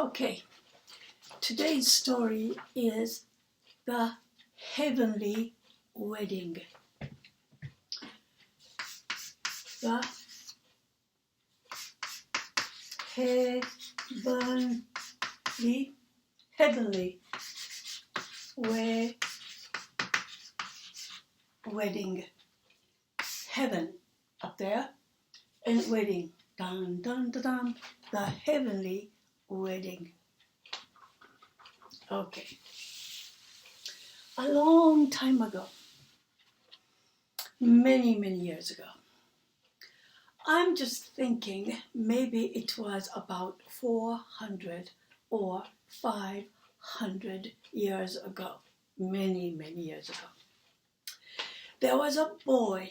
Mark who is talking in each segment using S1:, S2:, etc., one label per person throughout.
S1: Okay, today's story is the heavenly wedding. The heavenly wedding. Heaven up there and wedding. Dun dun dun dun. The heavenly wedding. Okay. A long time ago, many years ago, I'm just thinking maybe it was about 400 or 500 years ago, many years ago. There was a boy,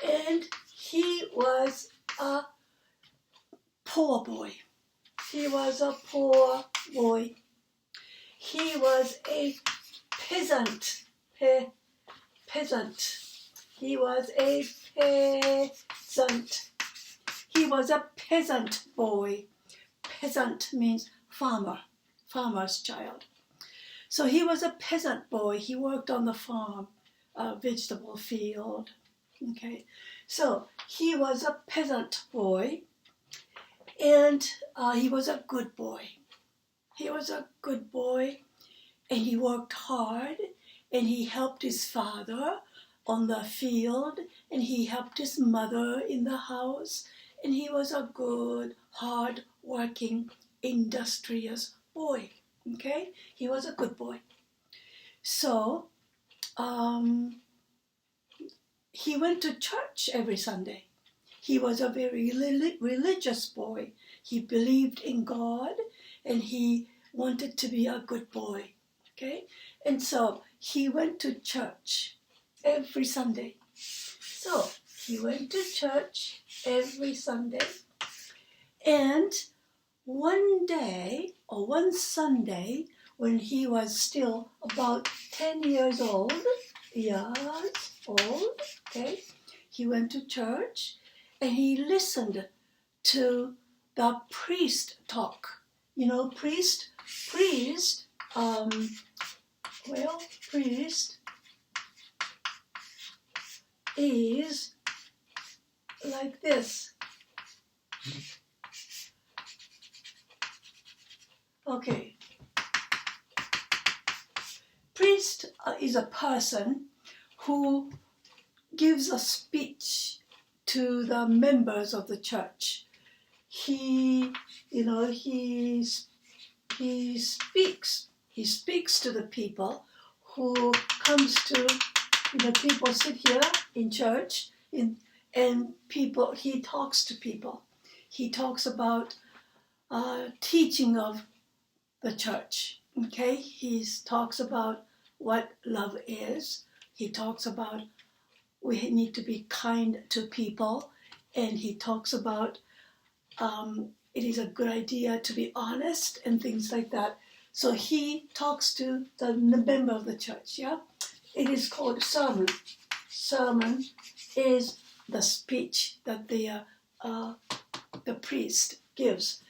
S1: and he was a poor boy. He was a poor boy. He was a peasant. He was a peasant. He was a peasant boy. Peasant means farmer, farmer's child. So he was a peasant boy. He worked on the farm, vegetable field. Okay, so he was a peasant boy, and he was a good boy. He was a good boy, and he worked hard, and he helped his father on the field, and he helped his mother in the house, and he was a good, hard-working, industrious boy. Okay, he was a good boy. So he went to church every Sunday. He was a very religious boy. He believed in God, and he wanted to be a good boy. Okay, and so he went to church every Sunday. So he went to church every Sunday, and one Sunday, when he was still about 10 years old, okay, he went to church and he listened to the priest talk. You know, priest is like this. Okay. Priest is a person who gives a speech to the members of the church. He speaks to the people who comes to, people sit here in church, and people, he talks to people. He talks about teaching of the church. Okay, he talks about what love is. He talks about we need to be kind to people, and he talks about it is a good idea to be honest and things like that. So he talks to the member of the church. Yeah, it is called sermon. Sermon is the speech that the priest gives.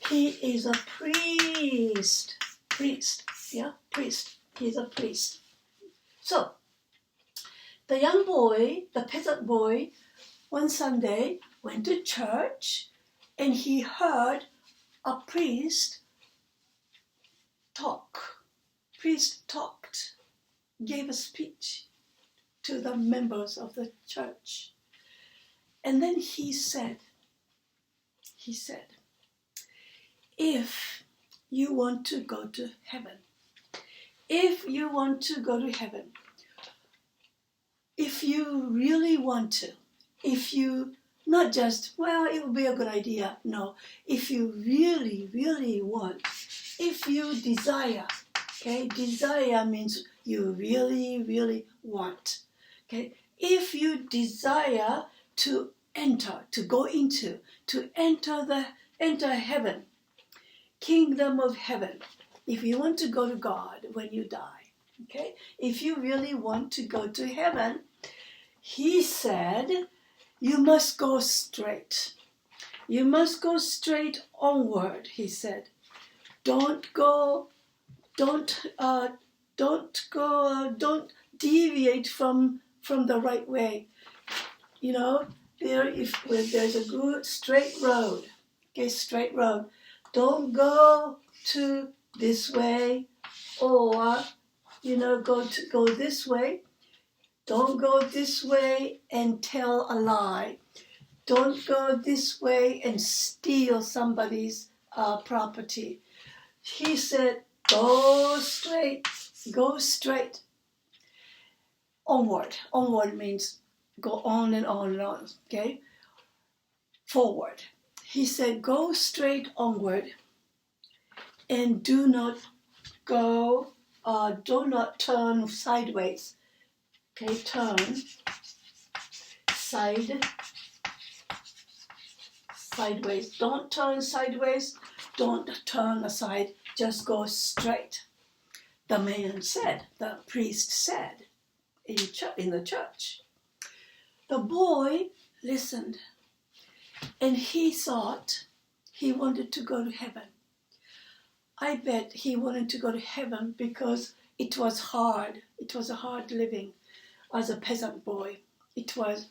S1: He is a priest. He's a priest. So the young boy, the peasant boy, one Sunday went to church, and he heard a priest talk. Priest talked, gave a speech to the members of the church. And then he said, if you want to go to heaven, if you really want to, if you not just, well, it would be a good idea. No, if you really want, if you desire, okay, desire means you really want, okay, if you desire to enter heaven, kingdom of heaven, if you want to go to God when you die, okay, if you really want to go to heaven, he said, you must go straight. You must go straight onward, he said. Don't deviate from the right way. You know, if there's a good straight road, okay, straight road. Don't go to this way, or go this way. Don't go this way and tell a lie. Don't go this way and steal somebody's property. He said, go straight, onward. Onward means go on and on and on, okay? Forward. He said, go straight onward and do not turn sideways. Okay, turn, sideways. Don't turn sideways, don't turn aside, just go straight. The man said, the priest said in the church. The boy listened, and he thought he wanted to go to heaven. I bet he wanted to go to heaven because it was hard. It was a hard living as a peasant boy. It was,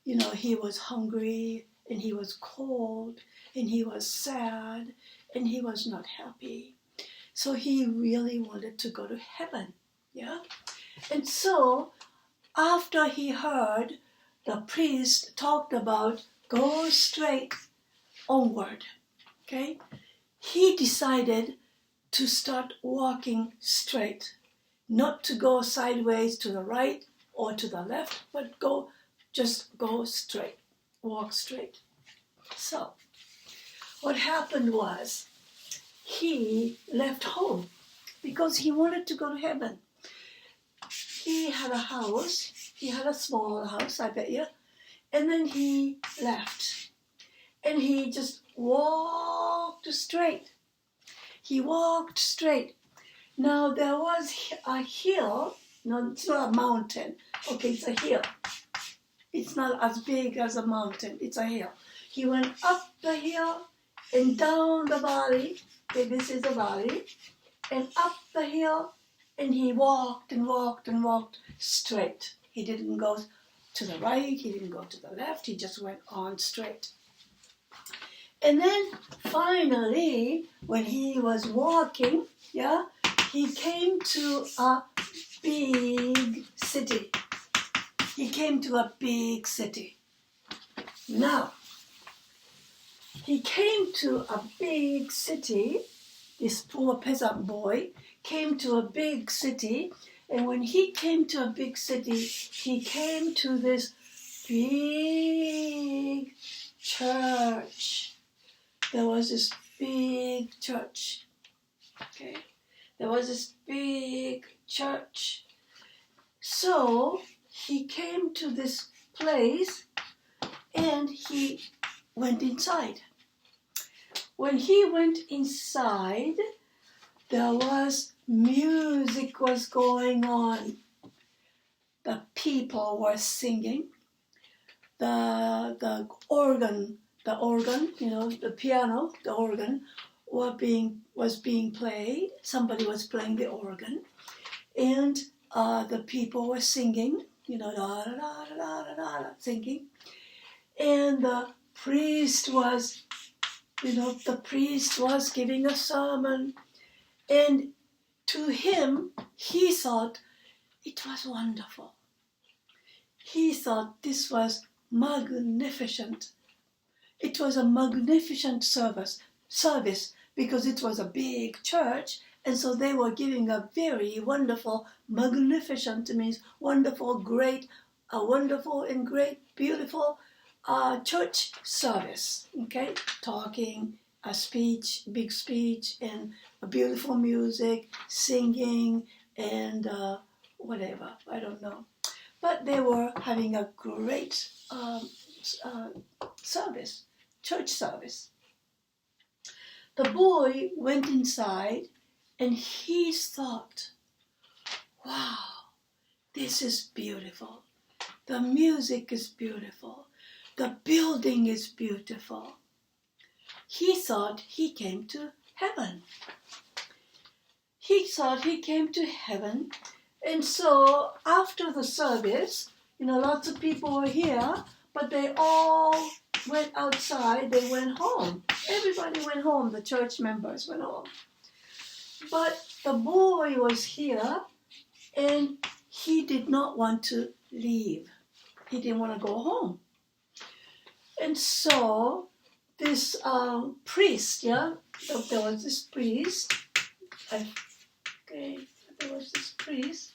S1: he was hungry, and he was cold, and he was sad, and he was not happy. So he really wanted to go to heaven, yeah? And so after he heard the priest talked about go straight onward, okay, he decided to start walking straight, not to go sideways to the right or to the left, but just go straight, walk straight. So what happened was he left home because he wanted to go to heaven. He had a house, he had a small house, I bet you, and then he left. And he just walked straight. He walked straight. Now there was a hill, no, it's not a mountain, okay, it's a hill. It's not as big as a mountain, it's a hill. He went up the hill and down the valley, okay, this is the valley, and up the hill, and he walked and walked and walked straight. He didn't go to the right, he didn't go to the left, he just went on straight. And then finally, when he was walking, yeah, he came to a big city. He came to a big city. Now, he came to a big city, this poor peasant boy came to a big city, and when he came to a big city, he came to this big church. There was this big church, okay? There was this big church. So he came to this place and he went inside. When he went inside, there was music was going on. The people were singing. The organ, the piano, the organ was being played. Somebody was playing the organ, and the people were singing, da da da da da da, singing, and the priest was giving a sermon, and to him, he thought it was wonderful. He thought this was magnificent. It was a magnificent service because it was a big church, and so they were giving a very wonderful, magnificent means wonderful, great, a wonderful and great, beautiful church service, okay? Talking, a speech, big speech, and a beautiful music, singing, and whatever, I don't know. But they were having a great service, church service. The boy went inside and he thought, wow, this is beautiful. The music is beautiful. The building is beautiful. he thought he came to heaven. He thought he came to heaven. And so after the service, lots of people were here, but they all went outside. They went home. Everybody went home. The church members went home. But the boy was here, and he did not want to leave. He didn't want to go home. And so this priest, there was this priest. There was this priest.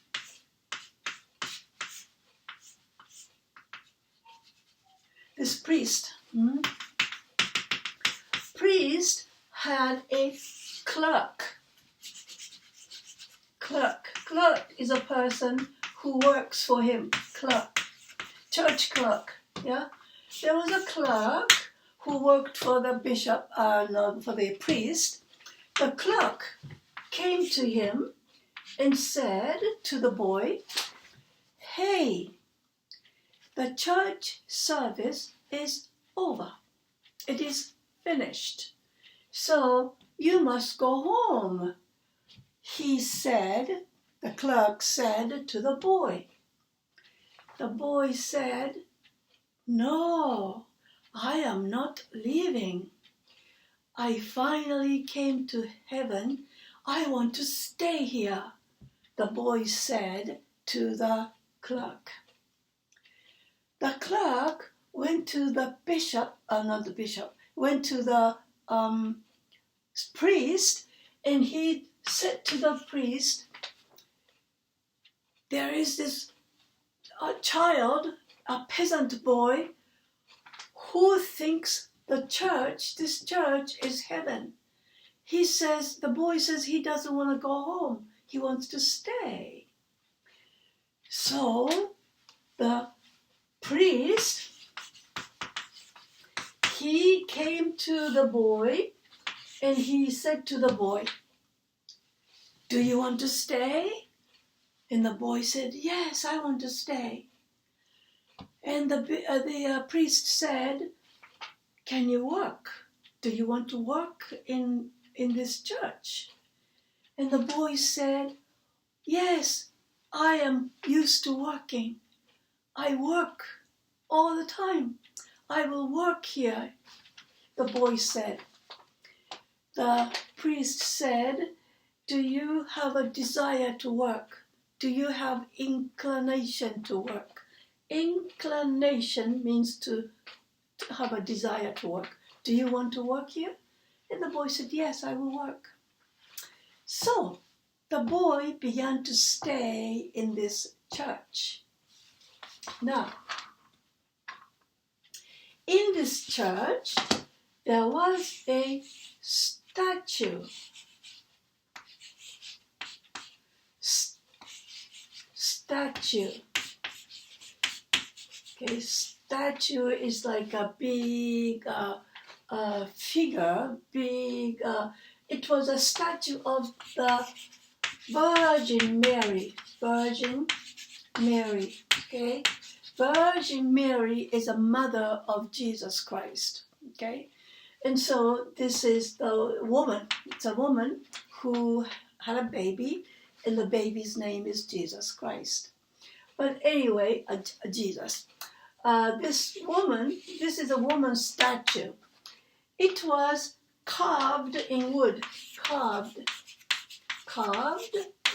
S1: Priest had a clerk. Clerk is a person who works for him. Clerk. Church clerk. Yeah. There was a clerk who worked for the bishop, for the priest. The clerk came to him and said to the boy, "Hey, the church service is over. It is finished. So you must go home," the clerk said to the boy. The boy said, "No, I am not leaving. I finally came to heaven. I want to stay here," the boy said to the clerk. The clerk went to the went to the priest, and he said to the priest, "There is this child, a peasant boy, who thinks this church is heaven. The boy says he doesn't want to go home. He wants to stay." So the priest, he came to the boy and he said to the boy, "Do you want to stay?" And the boy said, "Yes, I want to stay." And the priest said, "Can you work? Do you want to work in this church?" And the boy said, "Yes, I am used to working. I work all the time. I will work here," the boy said. The priest said, "Do you have a desire to work? Do you have inclination to work?" Inclination means to have a desire to work. "Do you want to work here?" And the boy said, "Yes, I will work." So the boy began to stay in this church. Now, in this church, there was a statue. Okay, statue is like a big figure. It was a statue of the Virgin Mary. Virgin Mary. Okay, Virgin Mary is a mother of Jesus Christ. Okay, and so this is the woman. It's a woman who had a baby, and the baby's name is Jesus Christ. But anyway, Jesus. This is a woman's statue. It was carved in wood. Carved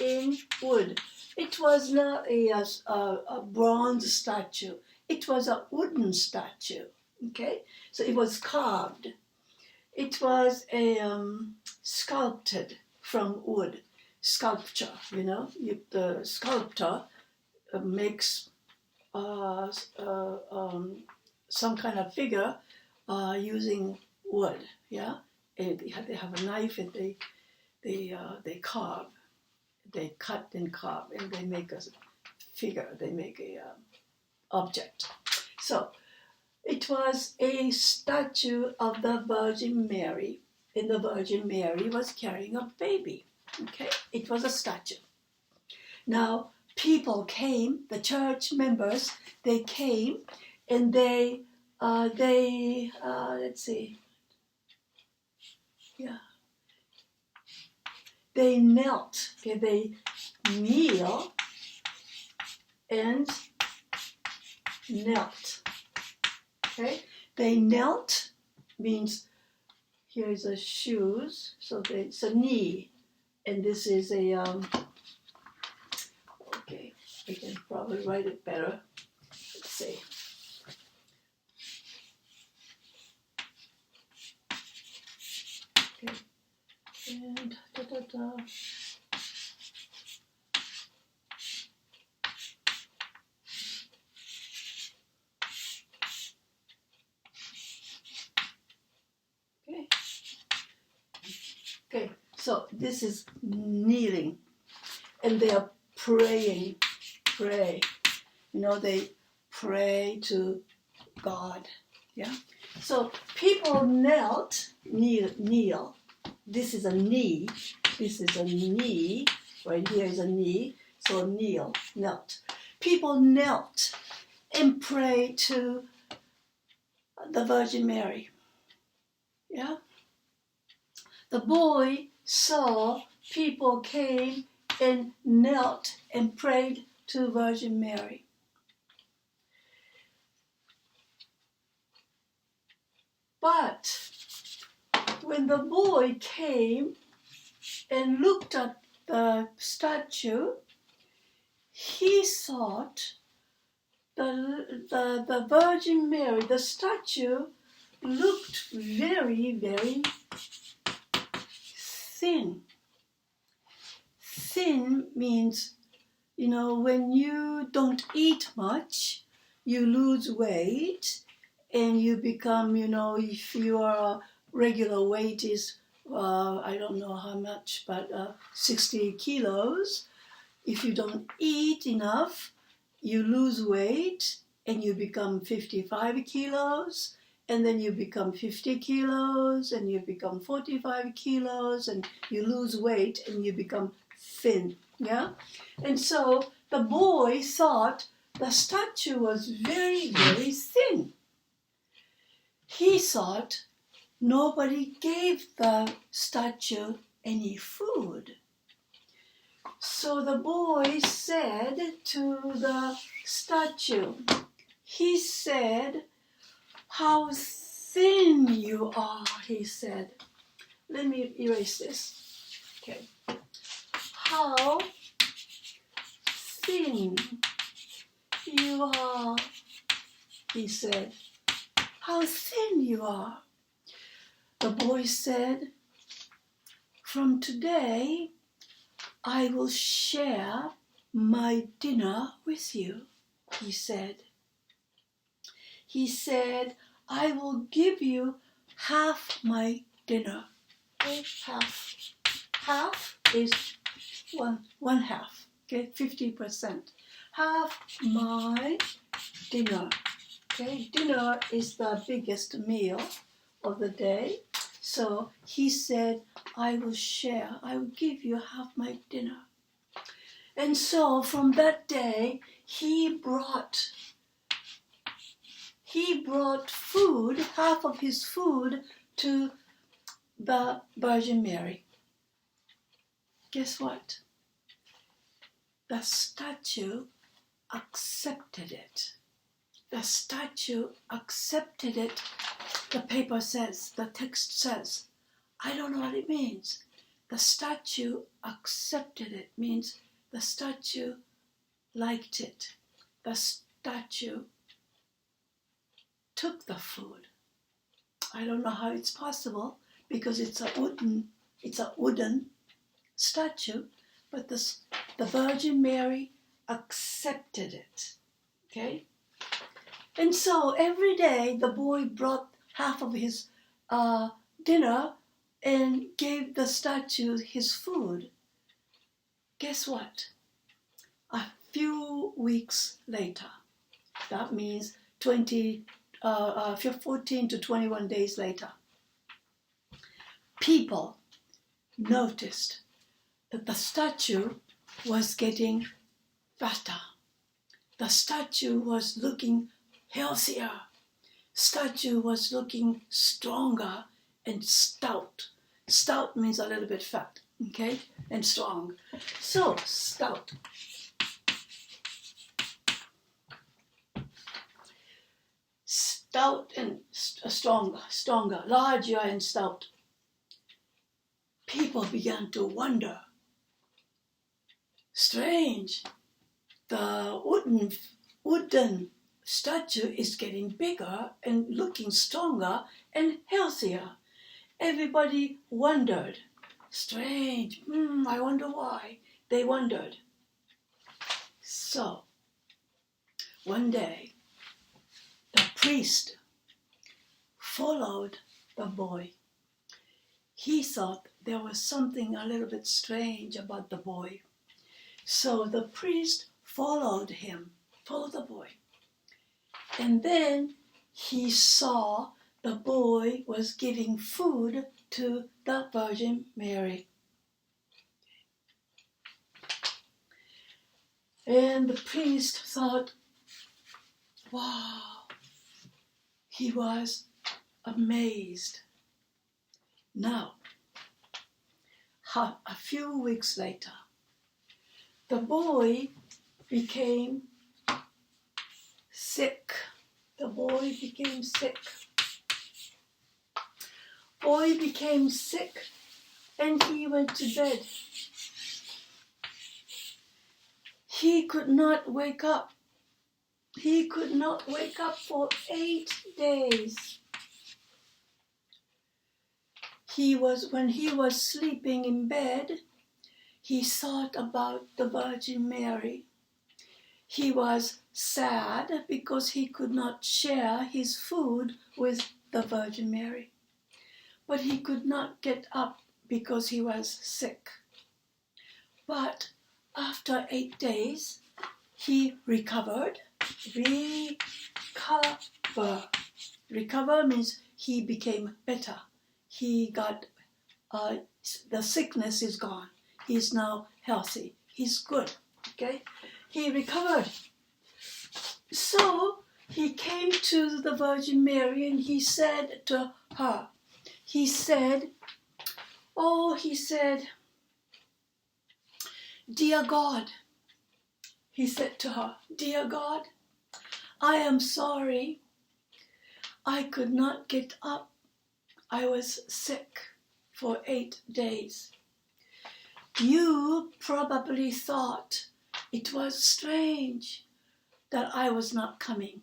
S1: in wood. It was not a bronze statue. It was a wooden statue. Okay, so it was carved. It was sculpted from wood. Sculpture, the sculptor makes some kind of figure using wood. Yeah, and they have a knife and they carve, they cut and carve, and they make a figure. They make a object. So it was a statue of the Virgin Mary, and the Virgin Mary was carrying a baby. Okay, it was a statue. Now people came, the church members, they came, and they let's see, Yeah. They knelt. Okay, they kneel and knelt. Okay, they knelt means here is a shoes, so it's a knee, and this is a okay, I can probably write it better. Let's see. Okay, and da da da. Okay. Okay, so this is kneeling, and they are praying. Pray. You know, they pray to God. Yeah. So people kneel. This is a knee. This is a knee. Right here is a knee. So knelt. People knelt and prayed to the Virgin Mary. Yeah. The boy saw people came and knelt and prayed to Virgin Mary. But when the boy came and looked at the statue, he thought the Virgin Mary, the statue, looked very, very thin. Thin means, you know, when you don't eat much, you lose weight and you become, you know, if your regular weight is, I don't know how much, but 60 kilos, if you don't eat enough, you lose weight and you become 55 kilos, and then you become 50 kilos, and you become 45 kilos, and you lose weight and you become thin, yeah? And so the boy thought the statue was very, very thin. He thought nobody gave the statue any food. So the boy said to the statue, he said, "How thin you are," he said. Let me erase this. Okay. How thin you are, he said. How thin you are. The boy said, "From today, I will share my dinner with you," he said. He said, "I will give you half my dinner." Half. Half is one half. Okay, 50%. Half my dinner. Okay, dinner is the biggest meal of the day. So he said, "I will share. I will give you half my dinner." And so from that day, he brought food, half of his food, to the Virgin Mary. Guess what? The statue accepted it. The statue accepted it. The paper says, the text says, I don't know what it means. The statue accepted it means the statue liked it. The statue took the food. I don't know how it's possible because it's a wooden statue, but the Virgin Mary accepted it. Okay? And so every day the boy brought half of his dinner and gave the statue his food. Guess what? A few weeks later, that means 14 to 21 days later, people noticed that the statue was getting fatter. The statue was looking healthier. Statue was looking stronger and stout. Stout means a little bit fat, okay, and strong. So, stout. Stout and stronger, larger and stout. People began to wonder. Strange. The wooden statue is getting bigger and looking stronger and healthier. Everybody wondered. Strange. I wonder why. They wondered. So, one day, the priest followed the boy. He thought there was something a little bit strange about the boy. So the priest followed the boy. And then he saw the boy was giving food to the Virgin Mary. And the priest thought, wow, he was amazed. Now, a few weeks later, the boy became sick. The boy became sick. Boy became sick and he went to bed. He could not wake up. He could not wake up for 8 days. When he was sleeping in bed, he thought about the Virgin Mary. He was sad because he could not share his food with the Virgin Mary. But he could not get up because he was sick. But after 8 days, he recovered. Recover means he became better. He got, the sickness is gone. He's now healthy. He's good, okay? He recovered. So he came to the Virgin Mary and he said to her, Dear God, he said to her, Dear God, I am sorry. I could not get up. I was sick for 8 days. You probably thought it was strange that I was not coming.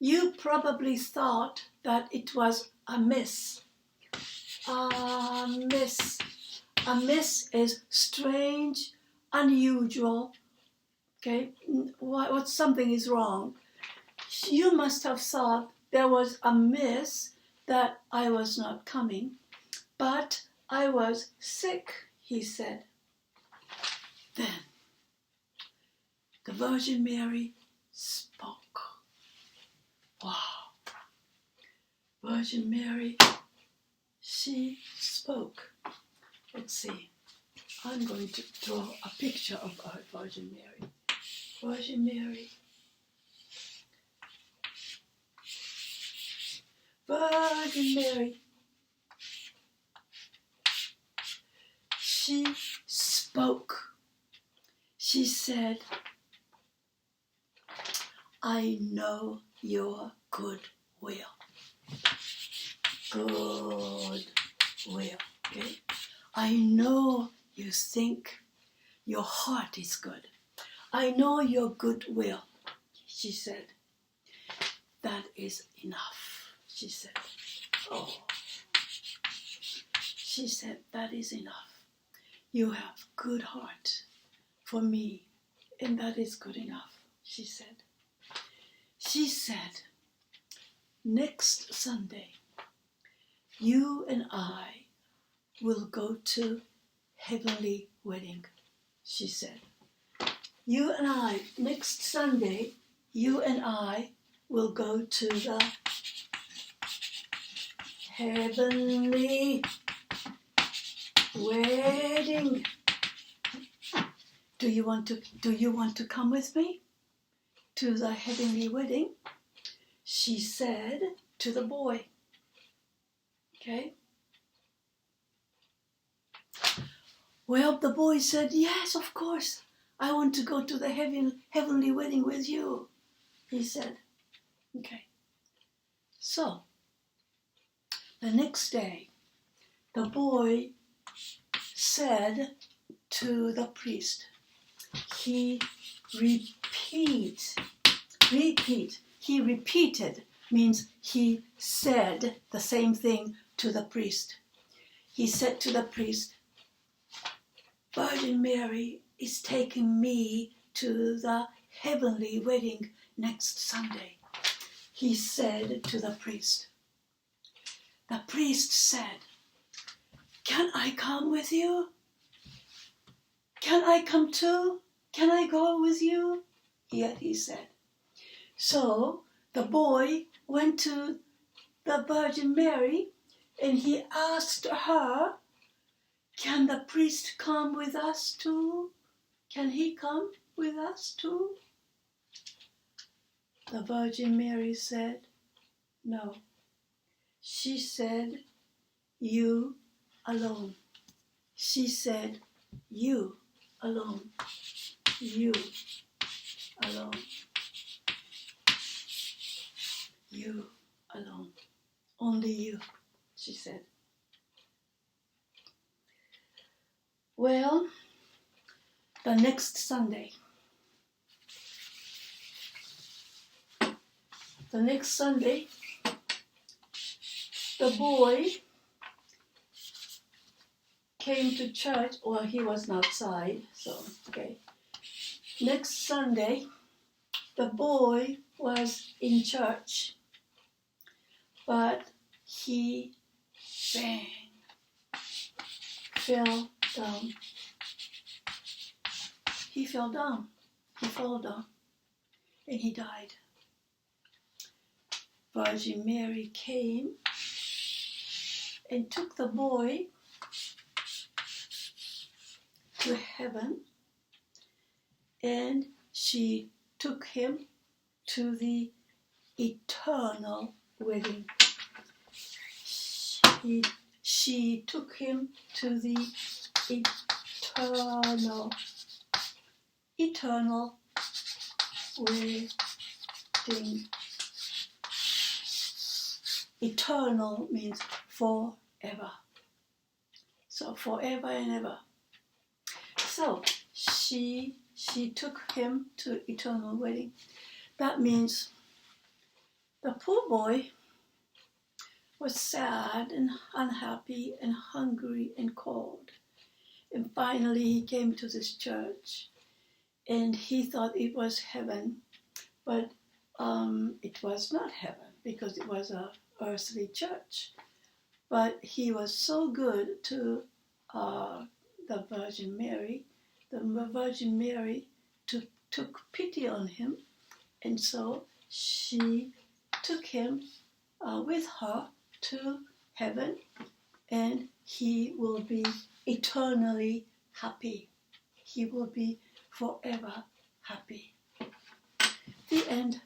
S1: You probably thought that it was a miss. A miss is strange, unusual. Okay, what something is wrong. You must have thought there was a miss that I was not coming, but I was sick, he said. Then the Virgin Mary spoke. Wow. Virgin Mary, she spoke. Let's see. I'm going to draw a picture of our Virgin Mary. Virgin Mary. Virgin Mary. She spoke. She said, I know your good will. Good will, okay? I know you think your heart is good. I know your good will, she said. That is enough, she said. Oh. She said, that is enough. You have good heart for me, and that is good enough, she said. She said, next Sunday, you and I will go to heavenly wedding, she said. You and I, next Sunday, you and I will go to the heavenly wedding. Do you want to come with me to the heavenly wedding? She said to the boy. Okay? Well, the boy said, yes, of course. I want to go to the heavenly wedding with you, he said. Okay. So, the next day, the boy said to the priest, he repeated means he said the same thing to the priest. He said to the priest, Virgin Mary is taking me to the heavenly wedding next Sunday. He said to the priest. The priest said, can I come with you? Can I come too? Can I go with you? He said. So the boy went to the Virgin Mary and he asked her, can the priest come with us too? Can he come with us too? The Virgin Mary said, no. She said, you alone. She said, you alone. You alone. You alone. Only you, she said. Well, the next Sunday, the boy came to church. Well, he was outside, so, okay. Next Sunday, the boy was in church, but he fell down. He fell down, and he died. Virgin Mary came and took the boy to heaven, and she took him to the eternal wedding. She took him to the eternal wedding. Eternal means forever. So forever and ever. So she took him to eternal wedding. That means the poor boy was sad and unhappy and hungry and cold. And finally he came to this church and he thought it was heaven, but it was not heaven because it was an earthly church. But he was so good to the Virgin Mary. The Virgin Mary took pity on him, and so she took him with her to heaven, and he will be eternally happy. He will be forever happy. The end.